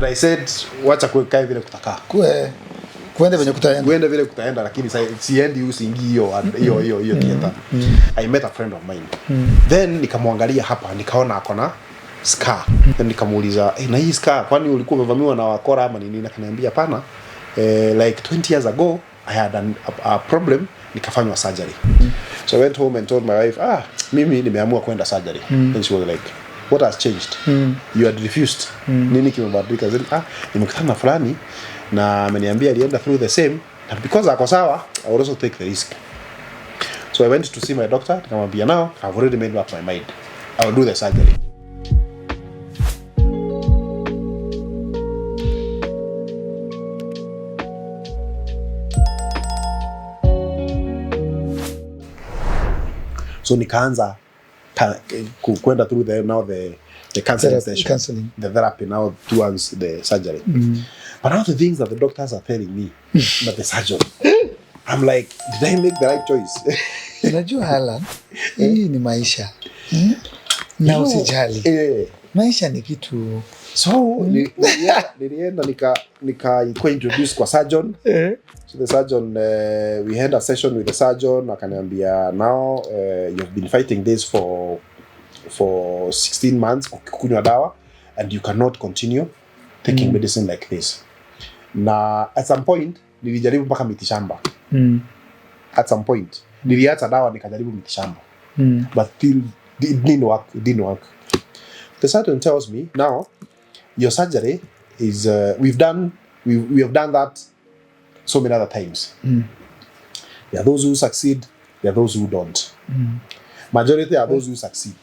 And I said wacha kukaa vile kutakaa. Kuenda vile kutaenda lakini siendi usingi hiyo theater. I met a friend of mine. Then nikamwangalia hapa nikaona akona scar. Then nikamuuliza, na hii scar kwani ulikuwa umevamiwa na wakora ama nini? Akaniambia hapana. Like 20 years ago I had a problem, nikafanywa surgery. So I went home and told my wife, mimi nimeamua kwenda surgery. And she was like, what has changed? You had refused. Nini kimebadilika? Nimekutana na fulani na ameniambia alienda through the same, and because ako sawa I will also take the risk. So I went to see my doctor. Nikamwambia, now I've already made up my mind, I will do the surgery. So nikaanza kwenda through the counseling session, the therapy now towards the surgery. But now the things that the doctors are telling me, but the surgeon, I'm like, did I make the right choice? Unajua Alan, hii ni maisha. Na usijali. Maisha ni kitu. So nilienda nika introduce kwa surgeon. So the surgeon, we had a session with the surgeon. Akaniambia, now you've been fighting this for 16 months kukunywa dawa, and you cannot continue taking medicine like this. Na at some point nilijaribu mpaka mitishamba. At some point niliacha dawa nikajaribu mitishamba. But still it didn't work. The surgeon tells me, now your surgery is we have done that so many other times. There are those who succeed, there are those who don't. Majority are those who succeed,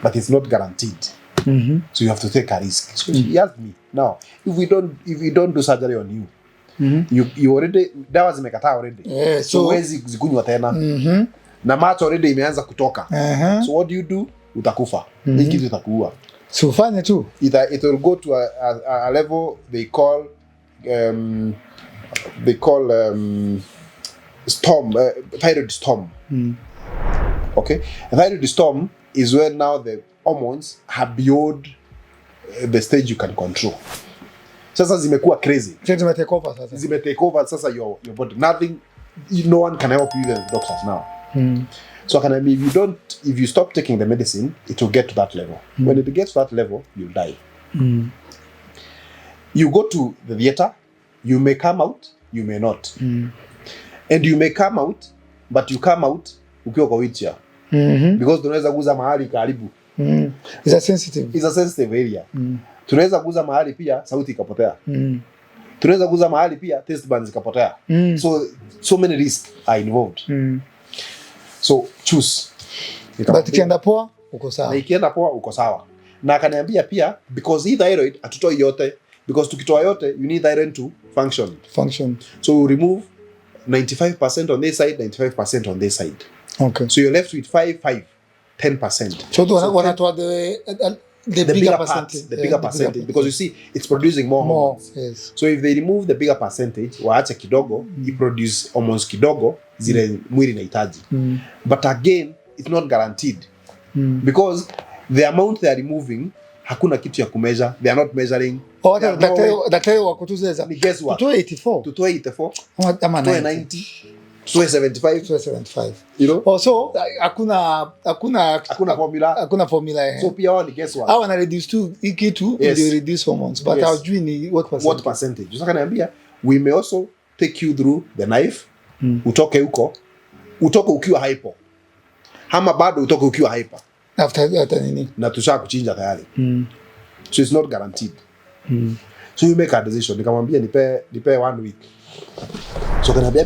but it's not guaranteed. So you have to take a risk. So he asked me, now if we don't do surgery on you, you already dawa zimekataa already. So huwezi zikunywa tena. Na macho already imeanza kutoka. So what do? Utakufa. Hii kitu itakuua. So fanya tu. It will go to a level they call storm, thyroid storm. Okay, a thyroid storm is when now the hormones are beyond the stage you can control. Sasa zimekuwa crazy. Zime take over sasa your body. Nothing, no one can help you, even the doctors now. So if you stop taking the medicine, it will get to that level. When it gets to that level, you'll die. You go to the theater, you may come out, you may not. And you may come out, but you come out ukiwa kwa wheelchair. Because tunaweza kuuza mahali karibu. It's a sensitive area. Tunaweza kuuza mahali pia sauti ikapotea. Tunaweza kuuza mahali pia taste buds ikapotea. So many risks are involved. So choose. But ikienda poa uko sawa. Na ikienda poa uko sawa. Na akaniambia pia, because hii thyroid atutoi yote, because tukitoa yote you need thyroid to function. So we remove 95% on this side, 95% on this side. Okay. So you're left with 10%. So wanatoa the bigger percentage. The bigger percentage, because you see it's producing more hormones. Yes. So if they remove the bigger percentage, waache kidogo, you produce hormones kidogo zile mwili inahitaji. But again, it's not guaranteed. Because the amount they are removing, hakuna kitu ya kumeasure. They are not measuring. Daktari wakutuzeza. Tutoe 84. Tutoe 84. Ama 90. Tutoe 75. You know? Also, hakuna formula. So pia ni guess what? Hawa na reduce to ikitu, they reduce hormones. But hawajui ni what percentage. Sasa kaniambia, we may also take you through the knife. Utoke ukiwa hypo. Hama bado utoke ukiwa hyper. After nini? Na tusha kuchinja tayari. So it's not guaranteed. So you make a decision. Nikamwambia nipe 1 week. So kaniambia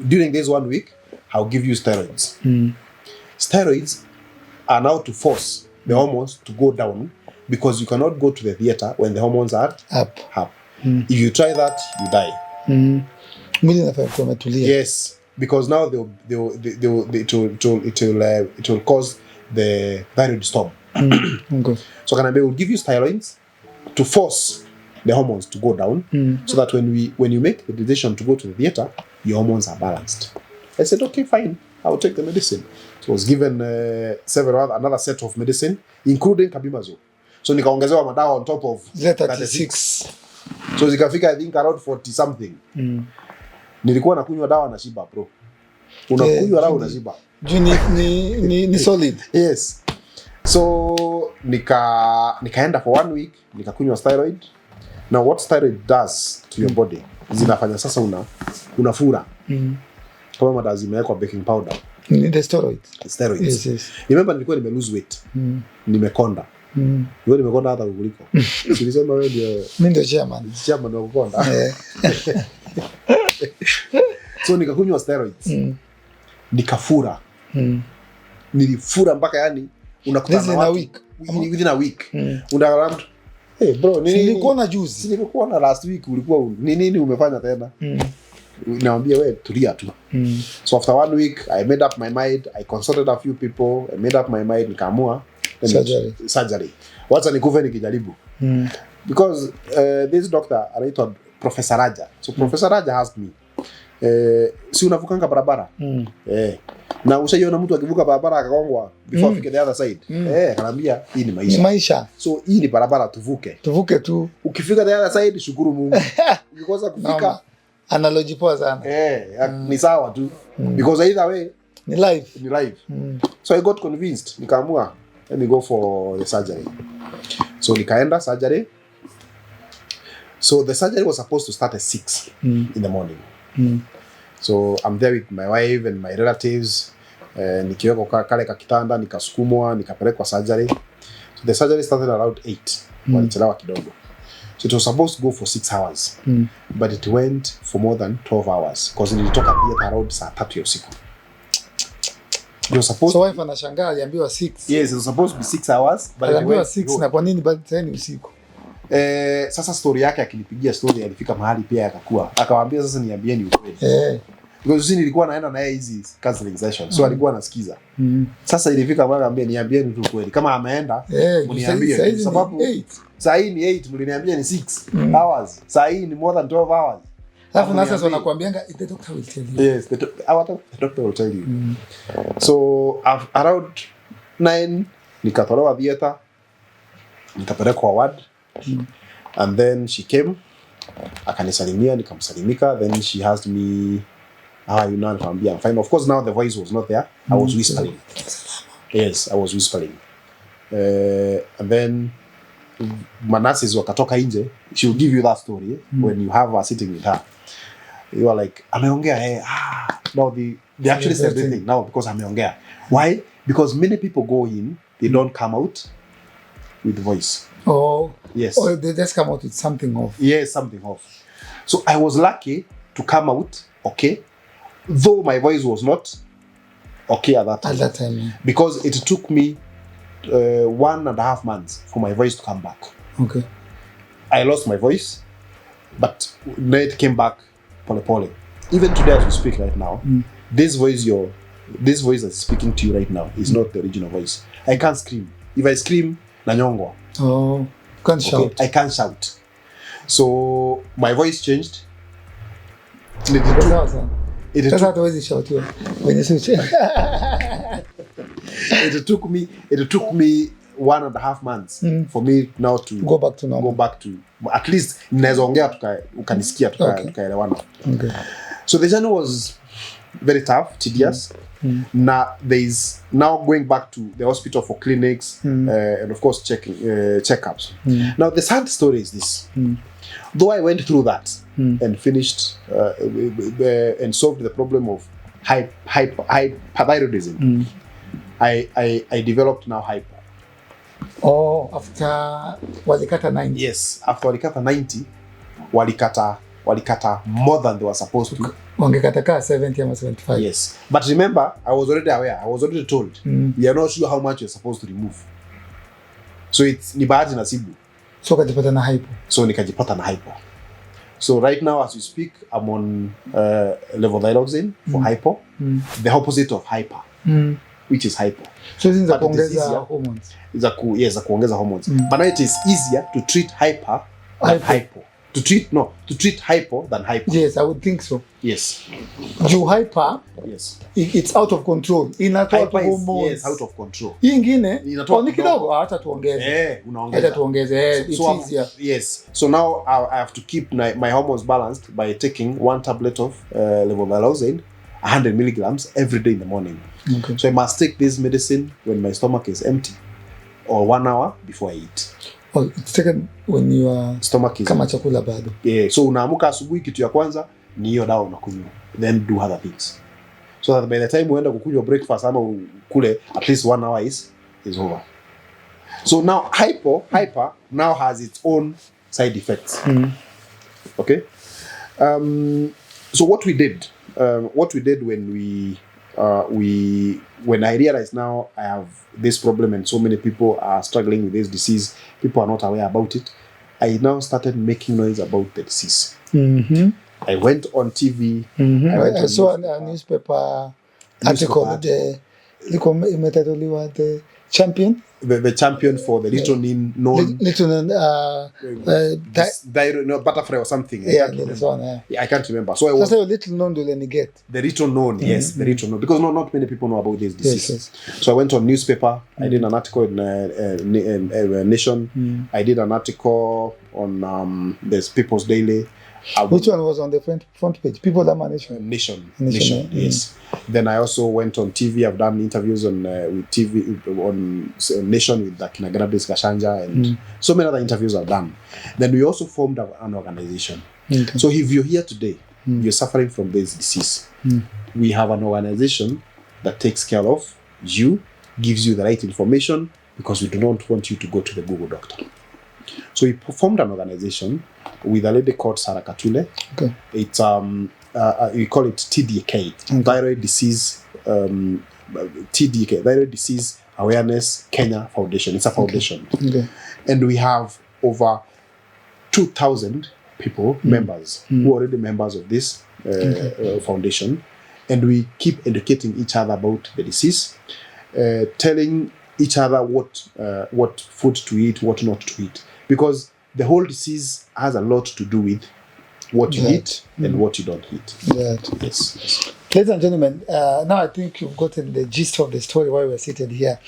during this 1 week, I'll give you steroids. Steroids are now to force the hormones to go down, because you cannot go to the theater when the hormones are up. If you try that, you die. Yes, because now it will cause the thyroid storm. Okay. So Kanabe will give you steroids to force the hormones to go down, so that when you make the decision to go to the theater, your hormones are balanced. I said, okay, fine, I will take the medicine. So I was given another set of medicine, including Kabimazole. So nikaongezewa madawa on top of 36. So zikafika I think around 40 something. Nilikuwa nakunywa dawa na shiba bro. Unakunywa dawa na shiba. Ni solid. Yes. So nikaenda for 1 week nikakunywa thyroid. Now what thyroid does to your body zinafanya sasa unafura. Kama madawa zimewekwa baking powder. The steroids. Yes. Remember nilikuwa nime lose weight. Nimekonda. Wewe nimekonda hata kuliko. Silisema wewe ndio mimi ndio chairman wa kukonda. So nikakunywa steroids. Nikafura. Nilifura mpaka yani unakutana na within a week. Unaona hey bro, nilikuwa na juzi. Nilikuwa na last week ulikuwa nini umefanya tena? Naambia wewe tulia tu. So after 1 week I made up my mind, I consulted a few people, I made up my mind nikaamua surgery. Wacha nikuve nikijaribu. Because this doctor anaitwa Professor Raja. So Professor Raja asked me si unavukanga barabara? Na ushaona mtu akivuka barabara akagongwa before fike the other side. Kanambia hii ni maisha. Ni maisha. So hii ni barabara tuvuke. Tuvuke tu. Ukifika the other side shukuru Mungu. Because kufika analogy poa sana. Ni sawa tu. Because either way ni live. So I got convinced. Nikaamua let me go for the surgery. So nikaenda surgery. So the surgery was supposed to start at 6 in the morning. So I'm there with my wife and my relatives. Nikiweka kale kakitanda nikasukumwa nikapelekwa surgery. So the surgery started around 8. Walichelewa kidogo. So it was supposed to go for 6 hours. But it went for more than 12 hours because nilitoka theater around saa 3 usiku. So wife anashangaa aliambiwa 6. Yes, it was supposed to be 6 hours but aliambiwa 6 na kwa nini bado tena usiku? Sasa story yake akinipigia story alifika mahali pia akakuwa. Akawaambia sasa niambieni ukweli. Because sisi nilikuwa naenda na yeye hizi counseling session. So alikuwa anasikiza. Sasa ilifika mahali anambia niambieni tu kweli. Kama ameenda mniambie sababu saa hii ni 8 mliniambia ni 6 hours. Saa hii ni more than 12 hours. Alafu na sasa wanakuambianga the doctor will tell you. Yes, the doctor will tell you. So around 9 nikatolewa theater. Nikapelekwa ward. And then she came. Akanisalimia nikamsalimika. Then she asked me you know, I'm fine. Of course now the voice was not there. I was whispering. Yes, I was whispering. And then manasis wakatoka nje. She will give you that story when you have her sitting with her. You are like, ameongea. Now they actually said everything now because ameongea. Why? Because many people go in, they don't come out with voice. Oh. Yes. Or they just come out with something off. Yes, something off. So I was lucky to come out okay, though my voice was not okay at that time. At that time, yeah. Because it took me 1.5 months for my voice to come back. Okay. I lost my voice, but it came back pole. Even today as we speak right now, this voice that's speaking to you right now is not the original voice. I can't scream. If I scream, nanyongwa. Oh, can't shout. I can't shout. So my voice changed. It took me 1.5 months for me now to go back to normal. Go back to at least naweza ongea ukanisikia tukaelewana. Okay. So the journey was very tough, tedious. Now there is now going back to the hospital for clinics and of course checkups. Now the sad story is this. Though I went through that and finished and solved the problem of hyperthyroidism, I developed now hyper. Oh, after walikata 90. Yes, after walikata 90, walikata more than they were supposed to. Wangekata ka 70 or 75. Yes, but remember, I was already aware. I was already told. We are not sure how much you're supposed to remove. So it's ni bahati nasibu. So ukajipata na hypo. So nikajipata na hypo. So right now as we speak, I'm on levothyroxine for hypo. The opposite of hyper, which is hypo. So it's za kuongeza hormones. Za kuongeza hormones. But now it is easier to treat hyper than hypo. to treat hypo than hyper. Yes, I would think so. Yes. Juu hyper, Yes. It's out of control. Inatoa hormones. Yes, out of control. Hii ingine Inatoa ni kidogo hata tuongeze. Unaongeza. Hata tuongeze. It's easier. Yes. So now I have to keep my hormones balanced by taking 1 tablet of levothyroxine, 100 milligrams every day in the morning. Okay. So I must take this medicine when my stomach is empty or 1 hour before I eat. Oh, it's taken when your stomach is kama chakula bado. Yeah, so unaamuka asubuhi kitu ya kwanza ni hiyo dawa unakunywa. Then do other things. So that by the time uenda kukunywa breakfast ama ukule at least 1 hour is over. So now hyper now has its own side effects. Okay? So what we did when I realized now I have this problem and so many people are struggling with this disease, people are not aware about it, I now started making noise about the disease. I went on TV. I saw a newspaper article, the champion. The champion for the little known butterfly or something. I can't remember. So I was little known get. The little known, yes, the little known, because not many people know about this disease. Yes. So I went on newspaper. I did an article in Nation. I did an article on this People's Daily. Which one was on the front page? People that Nation. Yes. Then I also went on TV. I've done interviews on with TV on Nation with Kinagradis Kashanja and so many other interviews I've done. Then we also formed an organization. Okay. So if you're here today, you're suffering from this disease, we have an organization that takes care of you, gives you the right information, because we do not want you to go to the Google doctor. So we formed an organization with a lady called Sarah Katule. Okay. It's we call it TDK, Thyroid Disease TDK, Thyroid Disease Awareness Kenya Foundation. It's a foundation. Okay. And we have over 2,000 people, members, who are already members of this foundation. And we keep educating each other about the disease, telling each other what food to eat, what not to eat. Because the whole disease has a lot to do with what you eat and what you don't eat. Yes. Ladies and gentlemen, now I think you've gotten the gist of the story why we're seated here,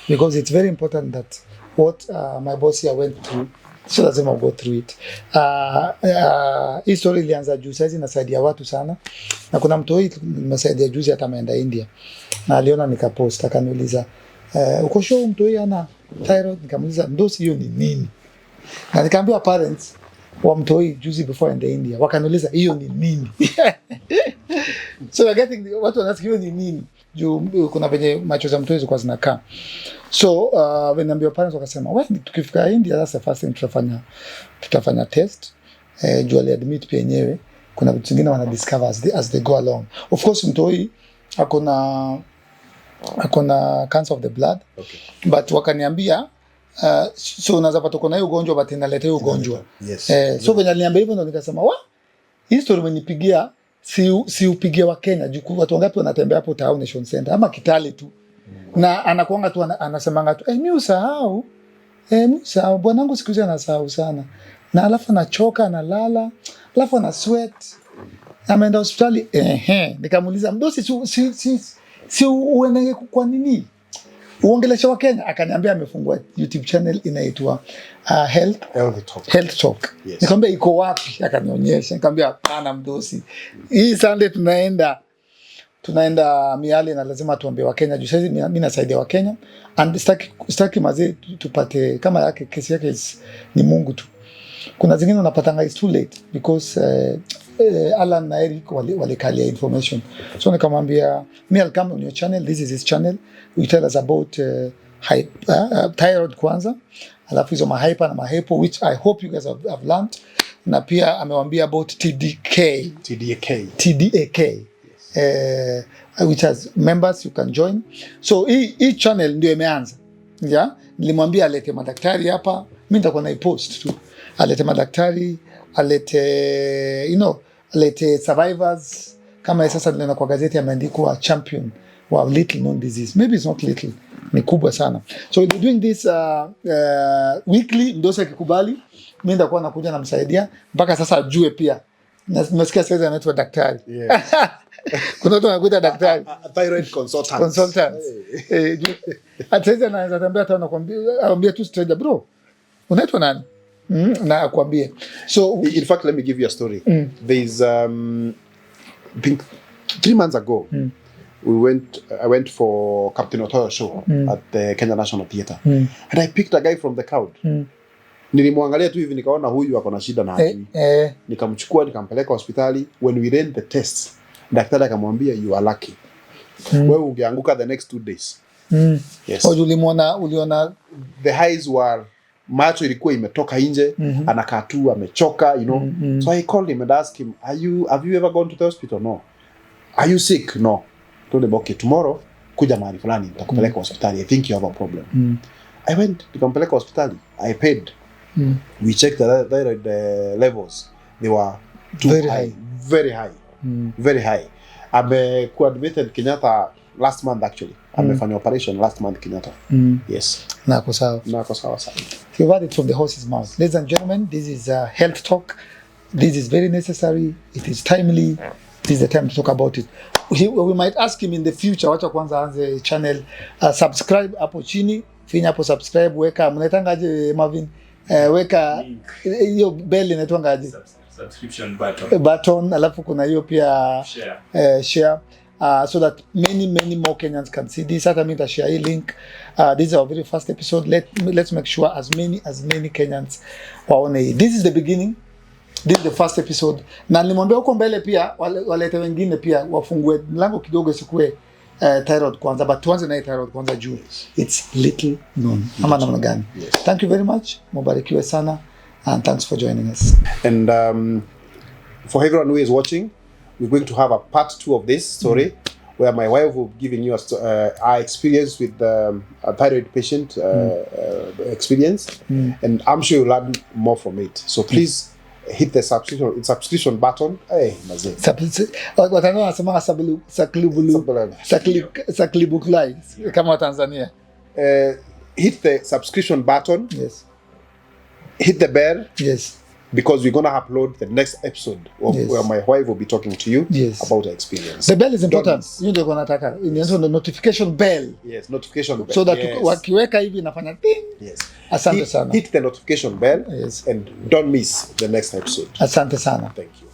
because it's very important that what my boss here went through, so lazima go through it. Hii story ilianza juu saizi nasaidia watu sana, na kuna mtoi nimesaidia juzi hata ameenda India, na aliona nikapost akaniuliza uko sure mtoi ana thyroid? Nikamuuliza ndosi hiyo ni nini, na nikaambia parents wa mtoi juzi before in the India wakaniuliza hiyo ni nini. So we're getting watu wanasikia hiyo ni nini juu kuna venye macho za mtoi zilikuwa zinakaa. So when ambia parents wakasema wewe tukifika India that's the first thing tutafanya test. Juu aliadmit pia yenyewe kuna vitu vingine wana discover as they go along. Of course mtoi akona cancer of the blood. Okay. But wakaniambia so unaweza pata kuna hiyo ugonjwa but inaleta hiyo ugonjwa. Yes. So when aliniambia hivyo ndo nikasema hii story umenipigia si upigia wa Kenya juu watu wangapi wanatembea hapo Town Nation Center ama Kitale tu. Na anakuanga tu anasemanga tu mimi usahau bwanangu siku hizi anasahau sana. Na alafu anachoka analala, alafu ana sweat. Ameenda hospitali nikamuuliza mdosi si uende kwa nini? Uongelesha wa Kenya. Akaniambia amefungua YouTube channel inaitwa Health Talk. Yes. Nikamwambia iko wapi? Akanionyesha. Nikamwambia hapana mdosi. Hii Sunday tunaenda Miale na lazima tuambie wa Kenya juu sasa mimi nasaidia wa Kenya and staki mazee tupate kama yake kesi yake ni Mungu tu. Kuna zingine unapatanga is too late because Alan na Eric walikalia information. So nikamwambia me I'll come on your channel, this is his channel. We tell us about thyroid kwanza, alafu hizo mahyper na mahypo which I hope you guys have learned. Na pia amewambia about TDK. Which has members you can join. So hii channel ndio imeanza. Nilimwambia alete madaktari hapa, mimi nitakuwa na post tu. Alete madaktari, alete survivors. Kama sasa niliona kwa gazeti ameandikwa champion wa little known disease. Maybe it's not little, ni kubwa sana. So we'll be doing this weekly, ndosa kikubali. mimi ndakuwa nakuja namsaidia mpaka sasa ajue pia. Nimesikia sasa anaitwa daktari. Yes. Kuna mtu anakuita daktari. Thyroid consultant. Consultant. Ataweza anaweza tembea hata anakuambia tu stranger, bro. Unaitwa nani? Na akwambie. So in fact, let me give you a story. There's I think 3 months ago, I went for Captain Otoyo show at the Kenya National Theatre. And I picked a guy from the crowd. Nilimwangalia tu hivi nikaona huyu ako na shida na akili. Nikamchukua nikampeleka hospitali. When we ran the tests, daktari akamwambia you are lucky. Wewe ungeanguka the next 2 days. Yes. Uliona the highs were macho ilikuwa imetoka nje, anakaa tu amechoka, you know. So I called him and asked him, have you ever gone to the hospital? No. Are you sick? No. Told him, okay, tomorrow kuja mahali fulani nitakupeleka hospitali. I think you have a problem. I went nikampeleka hospitali. I paid. We checked the thyroid levels. They were very high. Very high. Amekuwa admitted Kenyatta last month actually. Amefanya operation last month Kenyatta. Yes. Nako sawa. You heard it from the horse's mouth. Ladies and gentlemen, this is a health talk. This is very necessary. It is timely. This is the time to talk about it. We might ask him in the future, wacha kwanza anze channel, subscribe hapo chini, finya hapo subscribe, weka, mnatangaje Marvin? Weka hiyo bell inaitwangaje? Subscription button. Alafu kuna hiyo pia share. So that many more Kenyans can see this. Hata mimi share hii link. This is our very first episode. Let's make sure as many Kenyans waone hii. This is the beginning. This is the first episode. Na nilimwambia huko mbele pia walete wengine pia wafungue mlango kidogo sikue thyroid kwanza, but tuanze na thyroid kwanza juu. It's little known. Ama namna gani? Yes. Thank you very much. Mubarikiwe sana and thanks for joining us. And for everyone who is watching, we're going to have a part 2 of this story where my wife will be giving you our experience with a thyroid patient experience, and I'm sure you'll learn more from it. So please hit the subscription button. Hey, mazee. Watano wanasema saklibuklai kama Tanzania. Hit the subscription button. Yes. Hit the bell. Yes. Because we're going to upload the next episode where my wife will be talking to you about her experience. The bell is important. You ndio nataka. Inaitwa the notification bell. Yes, notification bell. So that wakiweka hivi inafanya ting. Yes. Asante sana. Hit the notification bell and don't miss the next episode. Asante sana. Thank you.